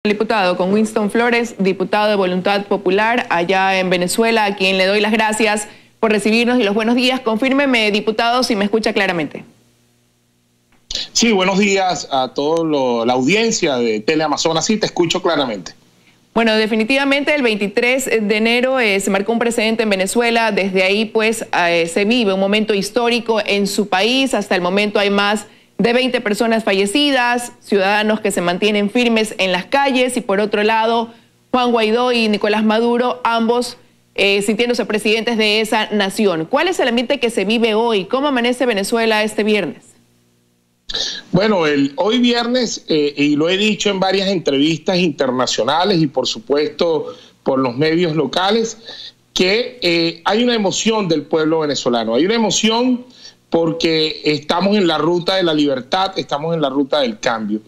El diputado con Winston Flores, diputado de Voluntad Popular allá en Venezuela, a quien le doy las gracias por recibirnos y los buenos días. Confírmeme, diputado, si me escucha claramente. Sí, buenos días a toda la audiencia de Teleamazonas. Sí, te escucho claramente. Bueno, definitivamente el 23 de enero se marcó un precedente en Venezuela. Desde ahí, pues, se vive un momento histórico en su país. Hasta el momento hay más de 20 personas fallecidas, ciudadanos que se mantienen firmes en las calles, y por otro lado, Juan Guaidó y Nicolás Maduro, ambos sintiéndose presidentes de esa nación. ¿Cuál es el ambiente que se vive hoy? ¿Cómo amanece Venezuela este viernes? Bueno, hoy viernes, y lo he dicho en varias entrevistas internacionales y por supuesto por los medios locales, que hay una emoción del pueblo venezolano, hay una emoción porque estamos en la ruta de la libertad, estamos en la ruta del cambio.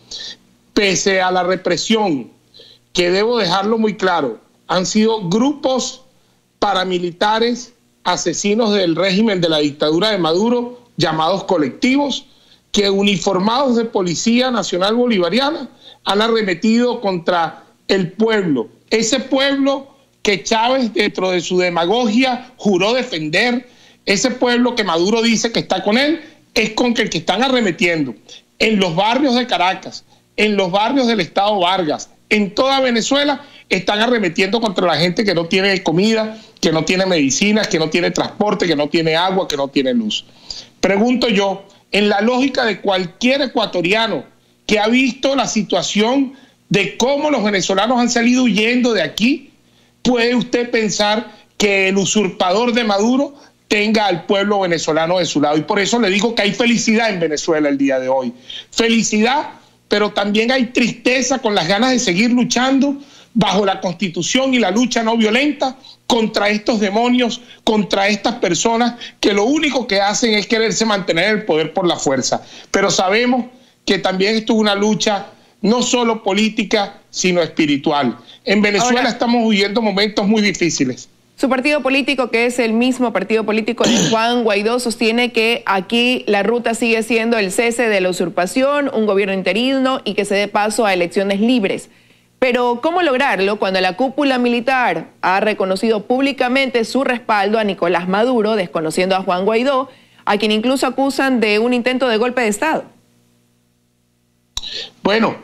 Pese a la represión, que debo dejarlo muy claro, han sido grupos paramilitares, asesinos del régimen de la dictadura de Maduro, llamados colectivos, que uniformados de Policía Nacional Bolivariana han arremetido contra el pueblo. Ese pueblo que Chávez, dentro de su demagogia, juró defender. Ese pueblo que Maduro dice que está con él, es con el que están arremetiendo. En los barrios de Caracas, en los barrios del estado Vargas, en toda Venezuela, están arremetiendo contra la gente que no tiene comida, que no tiene medicinas, que no tiene transporte, que no tiene agua, que no tiene luz. Pregunto yo, en la lógica de cualquier ecuatoriano que ha visto la situación de cómo los venezolanos han salido huyendo de aquí, ¿puede usted pensar que el usurpador de Maduro tenga al pueblo venezolano de su lado? Y por eso le digo que hay felicidad en Venezuela el día de hoy. Felicidad, pero también hay tristeza con las ganas de seguir luchando bajo la Constitución y la lucha no violenta contra estos demonios, contra estas personas que lo único que hacen es quererse mantener el poder por la fuerza. Pero sabemos que también esto es una lucha no solo política, sino espiritual. En Venezuela estamos viviendo momentos muy difíciles. Su partido político, que es el mismo partido político de Juan Guaidó, sostiene que aquí la ruta sigue siendo el cese de la usurpación, un gobierno interino y que se dé paso a elecciones libres. Pero ¿cómo lograrlo cuando la cúpula militar ha reconocido públicamente su respaldo a Nicolás Maduro, desconociendo a Juan Guaidó, a quien incluso acusan de un intento de golpe de Estado? Bueno,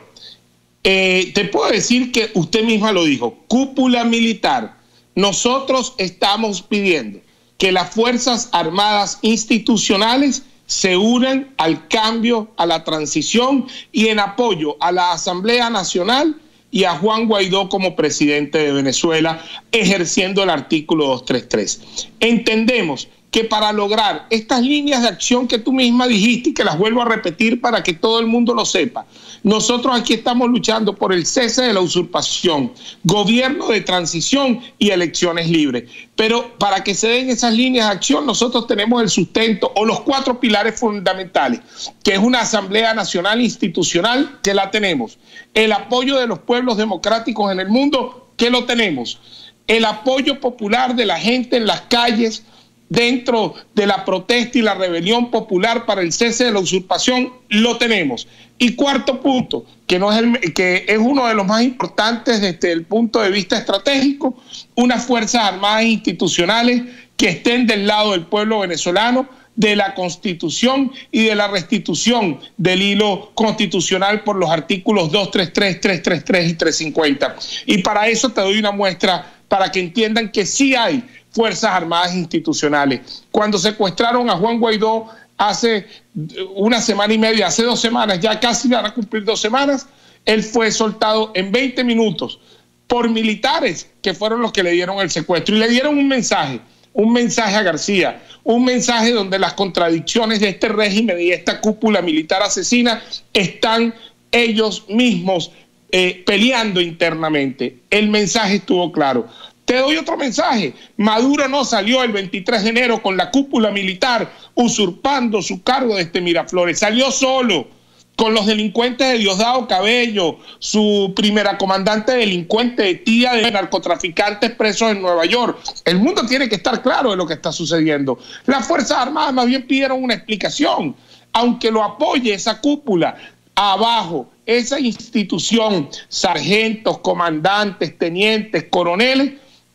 te puedo decir que usted misma lo dijo, cúpula militar. Nosotros estamos pidiendo que las Fuerzas Armadas institucionales se unan al cambio, a la transición y en apoyo a la Asamblea Nacional y a Juan Guaidó como presidente de Venezuela, ejerciendo el artículo 233. Entendemos que para lograr estas líneas de acción que tú misma dijiste y que las vuelvo a repetir para que todo el mundo lo sepa, nosotros aquí estamos luchando por el cese de la usurpación, gobierno de transición y elecciones libres. Pero para que se den esas líneas de acción, nosotros tenemos el sustento o los 4 pilares fundamentales, que es una Asamblea Nacional Institucional, que la tenemos, el apoyo de los pueblos democráticos en el mundo, que lo tenemos, el apoyo popular de la gente en las calles, dentro de la protesta y la rebelión popular para el cese de la usurpación, lo tenemos. Y cuarto punto, que es uno de los más importantes desde el punto de vista estratégico, unas Fuerzas Armadas institucionales que estén del lado del pueblo venezolano, de la Constitución y de la restitución del hilo constitucional por los artículos 233, 333 y 350. Y para eso te doy una muestra para que entiendan que sí hay Fuerzas Armadas institucionales. Cuando secuestraron a Juan Guaidó hace una semana y media, hace 2 semanas, ya casi van a cumplir 2 semanas, él fue soltado en 20 minutos por militares que fueron los que le dieron el secuestro y le dieron un mensaje a García, un mensaje donde las contradicciones de este régimen y esta cúpula militar asesina están ellos mismos peleando internamente. El mensaje estuvo claro. Te doy otro mensaje. Maduro no salió el 23 de enero con la cúpula militar usurpando su cargo desde Miraflores. Salió solo, con los delincuentes de Diosdado Cabello, su primera comandante delincuente, tía de narcotraficantes presos en Nueva York. El mundo tiene que estar claro de lo que está sucediendo. Las Fuerzas Armadas más bien pidieron una explicación. Aunque lo apoye esa cúpula, abajo, esa institución, sargentos, comandantes, tenientes, coroneles,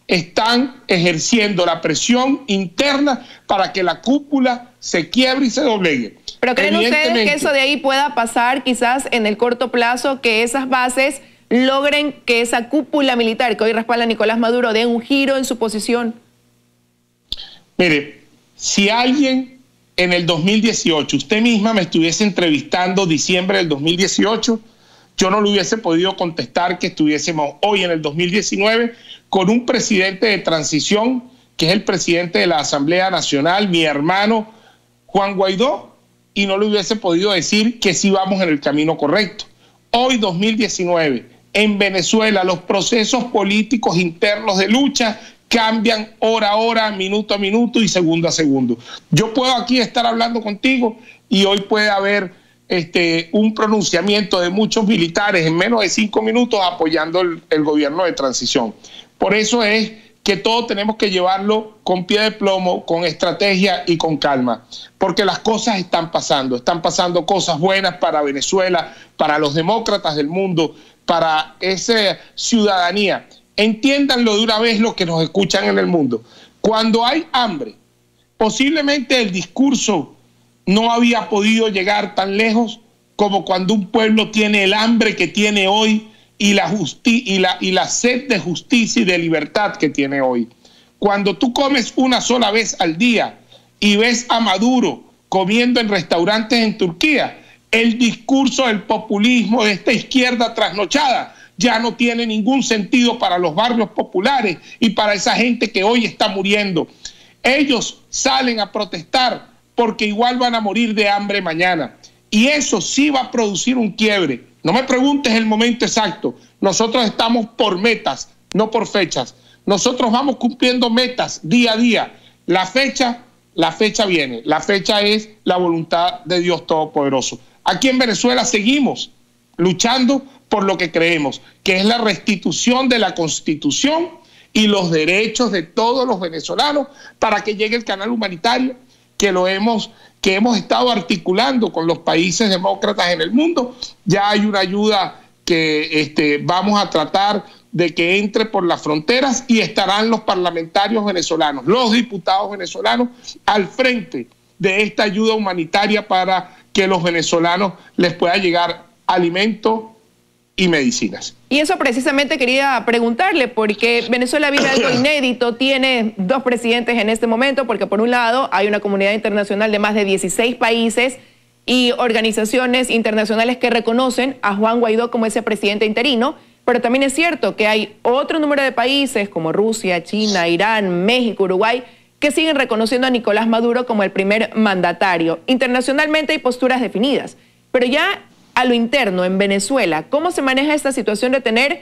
están ejerciendo la presión interna para que la cúpula se quiebre y se doblegue. ¿Pero creen ustedes que eso de ahí pueda pasar quizás en el corto plazo, que esas bases logren que esa cúpula militar que hoy respalda a Nicolás Maduro dé un giro en su posición? Mire, si alguien en el 2018, usted misma me estuviese entrevistando diciembre del 2018, yo no le hubiese podido contestar que estuviésemos hoy en el 2019 con un presidente de transición, que es el presidente de la Asamblea Nacional, mi hermano Juan Guaidó, y no le hubiese podido decir que sí vamos en el camino correcto. Hoy, 2019, en Venezuela, los procesos políticos internos de lucha cambian hora a hora, minuto a minuto y segundo a segundo. Yo puedo aquí estar hablando contigo y hoy puede haber un pronunciamiento de muchos militares en menos de 5 minutos apoyando el gobierno de transición. Por eso es que todo tenemos que llevarlo con pie de plomo, con estrategia y con calma, porque las cosas están pasando cosas buenas para Venezuela, para los demócratas del mundo, para esa ciudadanía. Entiéndanlo de una vez los que nos escuchan en el mundo. Cuando hay hambre, posiblemente el discurso no había podido llegar tan lejos como cuando un pueblo tiene el hambre que tiene hoy y la sed de justicia y de libertad que tiene hoy. Cuando tú comes una sola vez al día y ves a Maduro comiendo en restaurantes en Turquía, el discurso del populismo de esta izquierda trasnochada ya no tiene ningún sentido para los barrios populares y para esa gente que hoy está muriendo. Ellos salen a protestar porque igual van a morir de hambre mañana. Y eso sí va a producir un quiebre. No me preguntes el momento exacto. Nosotros estamos por metas, no por fechas. Nosotros vamos cumpliendo metas día a día. La fecha viene. La fecha es la voluntad de Dios Todopoderoso. Aquí en Venezuela seguimos luchando por lo que creemos, que es la restitución de la Constitución y los derechos de todos los venezolanos para que llegue el canal humanitario que hemos estado articulando con los países demócratas en el mundo. Ya hay una ayuda que vamos a tratar de que entre por las fronteras y estarán los parlamentarios venezolanos, los diputados venezolanos al frente de esta ayuda humanitaria para que los venezolanos les pueda llegar alimento y medicinas. Y eso precisamente quería preguntarle, porque Venezuela vive algo inédito, tiene 2 presidentes en este momento, porque por un lado hay una comunidad internacional de más de 16 países y organizaciones internacionales que reconocen a Juan Guaidó como ese presidente interino, pero también es cierto que hay otro número de países como Rusia, China, Irán, México, Uruguay, que siguen reconociendo a Nicolás Maduro como el primer mandatario. Internacionalmente hay posturas definidas, pero ya a lo interno, en Venezuela, ¿cómo se maneja esta situación de tener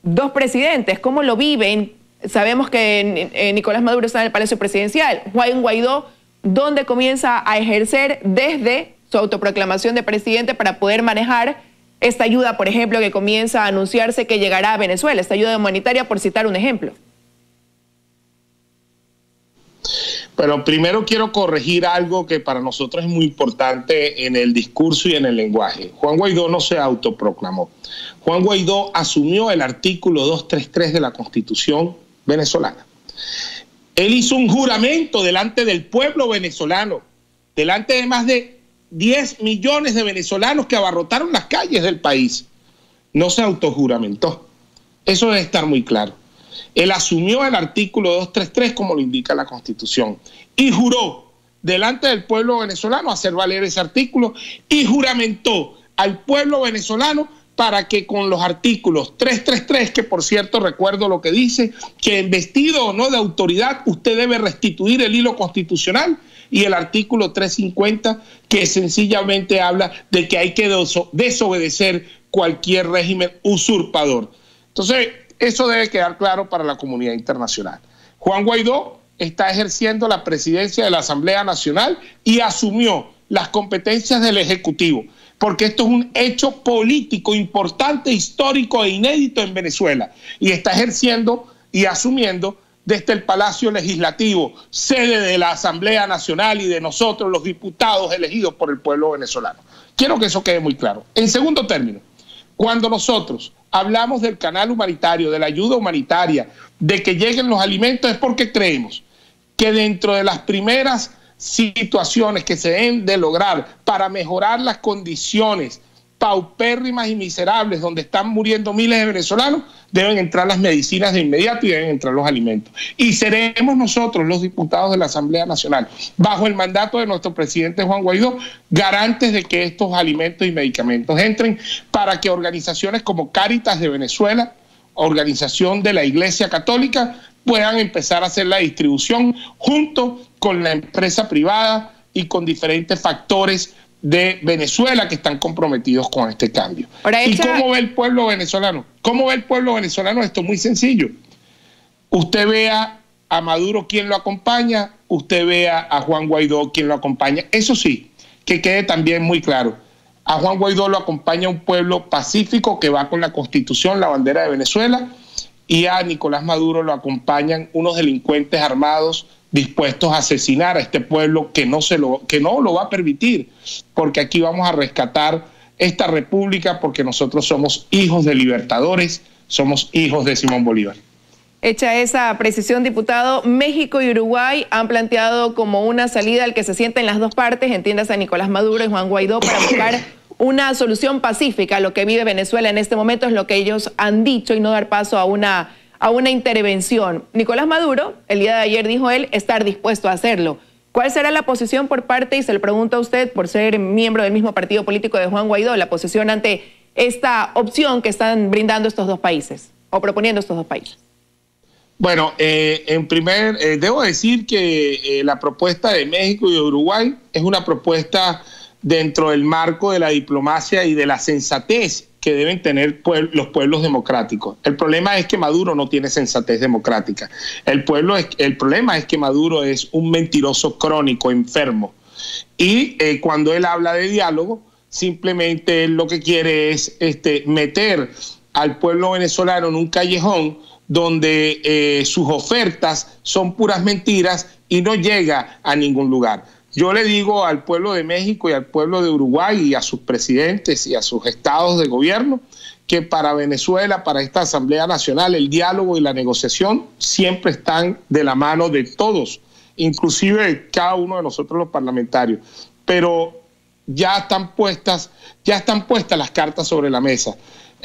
2 presidentes? ¿Cómo lo viven? Sabemos que Nicolás Maduro está en el Palacio Presidencial. Juan Guaidó, ¿dónde comienza a ejercer desde su autoproclamación de presidente para poder manejar esta ayuda, por ejemplo, que comienza a anunciarse que llegará a Venezuela, esta ayuda humanitaria, por citar un ejemplo? Pero primero quiero corregir algo que para nosotros es muy importante en el discurso y en el lenguaje. Juan Guaidó no se autoproclamó. Juan Guaidó asumió el artículo 233 de la Constitución venezolana. Él hizo un juramento delante del pueblo venezolano, delante de más de 10 millones de venezolanos que abarrotaron las calles del país. No se autojuramentó. Eso debe estar muy claro. Él asumió el artículo 233 como lo indica la Constitución y juró delante del pueblo venezolano hacer valer ese artículo y juramentó al pueblo venezolano para que con los artículos 333, que por cierto recuerdo lo que dice, que investido o no de autoridad usted debe restituir el hilo constitucional, y el artículo 350 que sencillamente habla de que hay que desobedecer cualquier régimen usurpador. Entonces, eso debe quedar claro para la comunidad internacional. Juan Guaidó está ejerciendo la presidencia de la Asamblea Nacional y asumió las competencias del Ejecutivo, porque esto es un hecho político importante, histórico e inédito en Venezuela, y está ejerciendo y asumiendo desde el Palacio Legislativo, sede de la Asamblea Nacional y de nosotros, los diputados elegidos por el pueblo venezolano. Quiero que eso quede muy claro. En segundo término, cuando nosotros hablamos del canal humanitario, de la ayuda humanitaria, de que lleguen los alimentos, es porque creemos que dentro de las primeras situaciones que se deben de lograr para mejorar las condiciones paupérrimas y miserables donde están muriendo miles de venezolanos, deben entrar las medicinas de inmediato y deben entrar los alimentos. Y seremos nosotros, los diputados de la Asamblea Nacional, bajo el mandato de nuestro presidente Juan Guaidó, garantes de que estos alimentos y medicamentos entren para que organizaciones como Cáritas de Venezuela, organización de la Iglesia Católica, puedan empezar a hacer la distribución junto con la empresa privada y con diferentes factores de Venezuela que están comprometidos con este cambio. ¿Y cómo ve el pueblo venezolano? ¿Cómo ve el pueblo venezolano? Esto es muy sencillo. Usted vea a Maduro quien lo acompaña, usted vea a Juan Guaidó quien lo acompaña. Eso sí, que quede también muy claro. A Juan Guaidó lo acompaña un pueblo pacífico que va con la Constitución, la bandera de Venezuela, y a Nicolás Maduro lo acompañan unos delincuentes armados dispuestos a asesinar a este pueblo que no lo va a permitir, porque aquí vamos a rescatar esta república porque nosotros somos hijos de libertadores, somos hijos de Simón Bolívar. Hecha esa precisión, diputado, México y Uruguay han planteado como una salida al que se sienten las dos partes, entiéndase a Nicolás Maduro y Juan Guaidó, para buscar una solución pacífica a lo que vive Venezuela en este momento, es lo que ellos han dicho, y no dar paso a una intervención. Nicolás Maduro, el día de ayer dijo él estar dispuesto a hacerlo. ¿Cuál será la posición por parte, y se le pregunta a usted por ser miembro del mismo partido político de Juan Guaidó, la posición ante esta opción que están brindando estos dos países, o proponiendo estos dos países? Bueno, debo decir que la propuesta de México y de Uruguay es una propuesta dentro del marco de la diplomacia y de la sensatez que deben tener los pueblos democráticos. El problema es que Maduro no tiene sensatez democrática. El problema es que Maduro es un mentiroso crónico, enfermo. Y cuando él habla de diálogo, simplemente él lo que quiere es meter al pueblo venezolano en un callejón donde sus ofertas son puras mentiras y no llega a ningún lugar. Yo le digo al pueblo de México y al pueblo de Uruguay y a sus presidentes y a sus estados de gobierno que para Venezuela, para esta Asamblea Nacional, el diálogo y la negociación siempre están de la mano de todos, inclusive de cada uno de nosotros los parlamentarios. Pero ya están puestas las cartas sobre la mesa.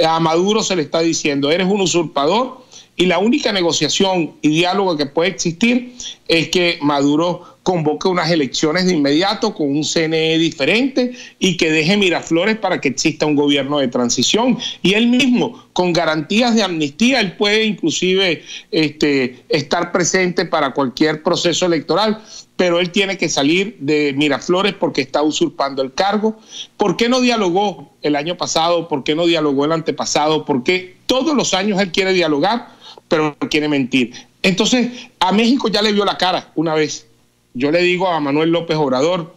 A Maduro se le está diciendo, eres un usurpador, y la única negociación y diálogo que puede existir es que Maduro convoque unas elecciones de inmediato con un CNE diferente y que deje Miraflores para que exista un gobierno de transición. Y él mismo, con garantías de amnistía, él puede inclusive estar presente para cualquier proceso electoral, pero él tiene que salir de Miraflores porque está usurpando el cargo. ¿Por qué no dialogó el año pasado? ¿Por qué no dialogó el antepasado? ¿Por qué todos los años él quiere dialogar, pero quiere mentir? Entonces, a México ya le vio la cara una vez. Yo le digo a Manuel López Obrador,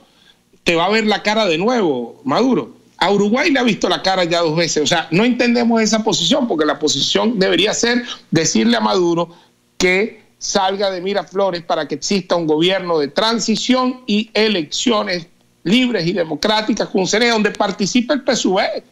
te va a ver la cara de nuevo, Maduro. A Uruguay le ha visto la cara ya 2 veces. O sea, no entendemos esa posición, porque la posición debería ser decirle a Maduro que salga de Miraflores para que exista un gobierno de transición y elecciones libres y democráticas con un CNE donde participe el PSUV.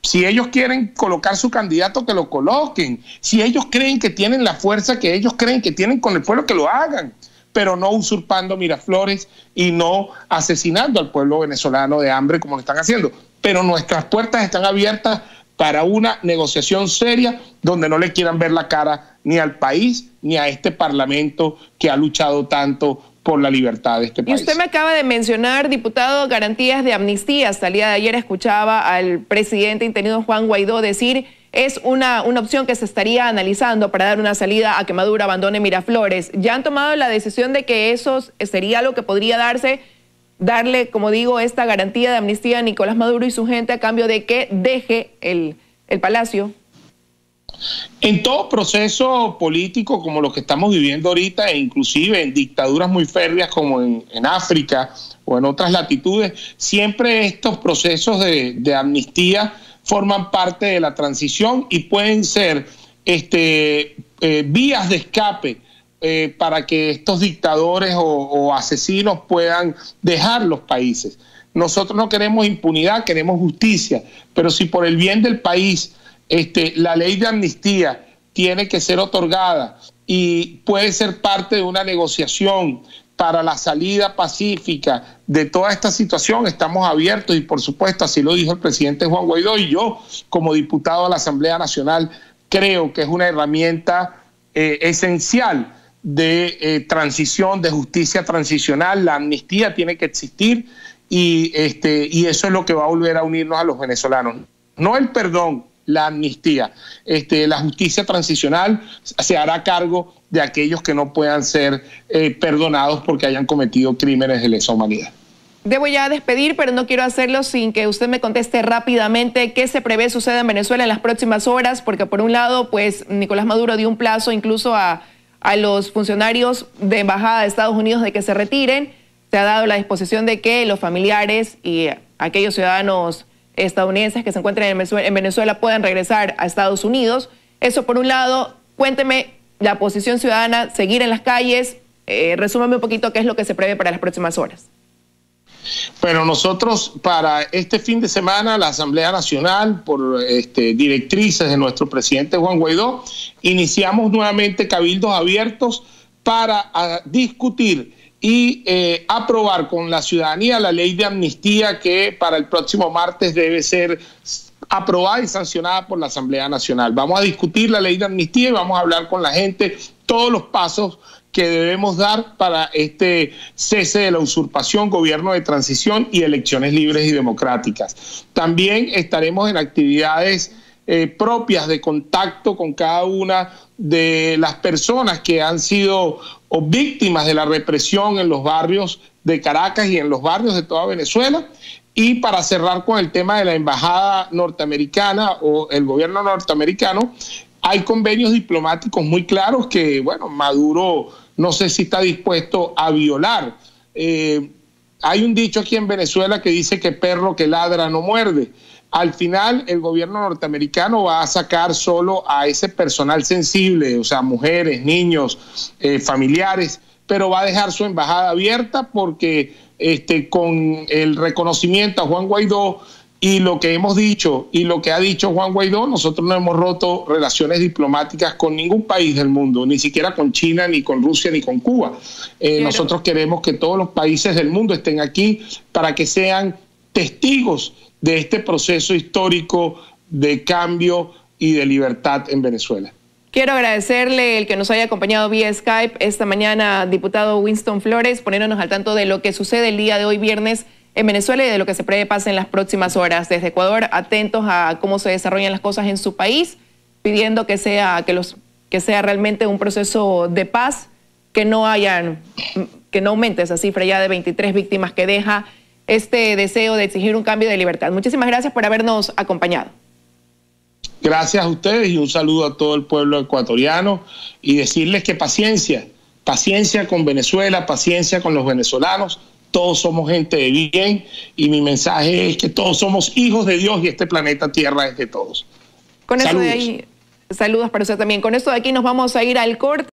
Si ellos quieren colocar su candidato, que lo coloquen. Si ellos creen que tienen la fuerza que ellos creen que tienen con el pueblo, que lo hagan, pero no usurpando Miraflores y no asesinando al pueblo venezolano de hambre como lo están haciendo. Pero nuestras puertas están abiertas para una negociación seria donde no le quieran ver la cara ni al país ni a este parlamento que ha luchado tanto por la libertad de este país. Y usted me acaba de mencionar, diputado, garantías de amnistía. Hasta el día de ayer escuchaba al presidente interino Juan Guaidó decir es una opción que se estaría analizando para dar una salida a que Maduro abandone Miraflores. ¿Ya han tomado la decisión de que eso sería lo que podría darle, como digo, esta garantía de amnistía a Nicolás Maduro y su gente a cambio de que deje el palacio? En todo proceso político como lo que estamos viviendo ahorita, e inclusive en dictaduras muy férreas como en África o en otras latitudes, siempre estos procesos de amnistía forman parte de la transición y pueden ser vías de escape para que estos dictadores o asesinos puedan dejar los países. Nosotros no queremos impunidad, queremos justicia, pero si por el bien del país la ley de amnistía tiene que ser otorgada y puede ser parte de una negociación para la salida pacífica de toda esta situación, estamos abiertos y por supuesto así lo dijo el presidente Juan Guaidó, y yo como diputado a la Asamblea Nacional creo que es una herramienta esencial de transición, de justicia transicional. La amnistía tiene que existir y eso es lo que va a volver a unirnos a los venezolanos. No el perdón, la amnistía. La justicia transicional se hará cargo de aquellos que no puedan ser perdonados porque hayan cometido crímenes de lesa humanidad. Debo ya despedir, pero no quiero hacerlo sin que usted me conteste rápidamente qué se prevé suceda en Venezuela en las próximas horas, porque por un lado, pues Nicolás Maduro dio un plazo incluso a los funcionarios de embajada de Estados Unidos de que se retiren. Se ha dado la disposición de que los familiares y aquellos ciudadanos estadounidenses que se encuentren en Venezuela puedan regresar a Estados Unidos. Eso por un lado. Cuénteme la posición ciudadana, seguir en las calles. Resúmame un poquito qué es lo que se prevé para las próximas horas. Bueno, nosotros para este fin de semana, la Asamblea Nacional, por directrices de nuestro presidente Juan Guaidó, iniciamos nuevamente cabildos abiertos para discutir y aprobar con la ciudadanía la ley de amnistía que para el próximo martes debe ser aprobada y sancionada por la Asamblea Nacional. Vamos a discutir la ley de amnistía y vamos a hablar con la gente todos los pasos que debemos dar para este cese de la usurpación, gobierno de transición y elecciones libres y democráticas. También estaremos en actividades propias de contacto con cada una de las personas que han sido víctimas de la represión en los barrios de Caracas y en los barrios de toda Venezuela. Y para cerrar con el tema de la embajada norteamericana o el gobierno norteamericano, hay convenios diplomáticos muy claros que, bueno, Maduro no sé si está dispuesto a violar. Hay un dicho aquí en Venezuela que dice que perro que ladra no muerde. Al final, el gobierno norteamericano va a sacar solo a ese personal sensible, o sea, mujeres, niños, familiares, pero va a dejar su embajada abierta porque con el reconocimiento a Juan Guaidó y lo que hemos dicho y lo que ha dicho Juan Guaidó, nosotros no hemos roto relaciones diplomáticas con ningún país del mundo, ni siquiera con China, ni con Rusia, ni con Cuba. Nosotros queremos que todos los países del mundo estén aquí para que sean testigos de este proceso histórico de cambio y de libertad en Venezuela. Quiero agradecerle el que nos haya acompañado vía Skype esta mañana, diputado Winston Flores, poniéndonos al tanto de lo que sucede el día de hoy viernes en Venezuela y de lo que se prevé pase en las próximas horas. Desde Ecuador, atentos a cómo se desarrollan las cosas en su país, pidiendo que sea realmente un proceso de paz, que no aumente esa cifra ya de 23 víctimas que deja este deseo de exigir un cambio de libertad. Muchísimas gracias por habernos acompañado. Gracias a ustedes y un saludo a todo el pueblo ecuatoriano y decirles que paciencia con Venezuela, paciencia con los venezolanos. Todos somos gente de bien y mi mensaje es que todos somos hijos de Dios y este planeta Tierra es de todos. Con eso de ahí, saludos para usted también. Con esto de aquí nos vamos a ir al corte.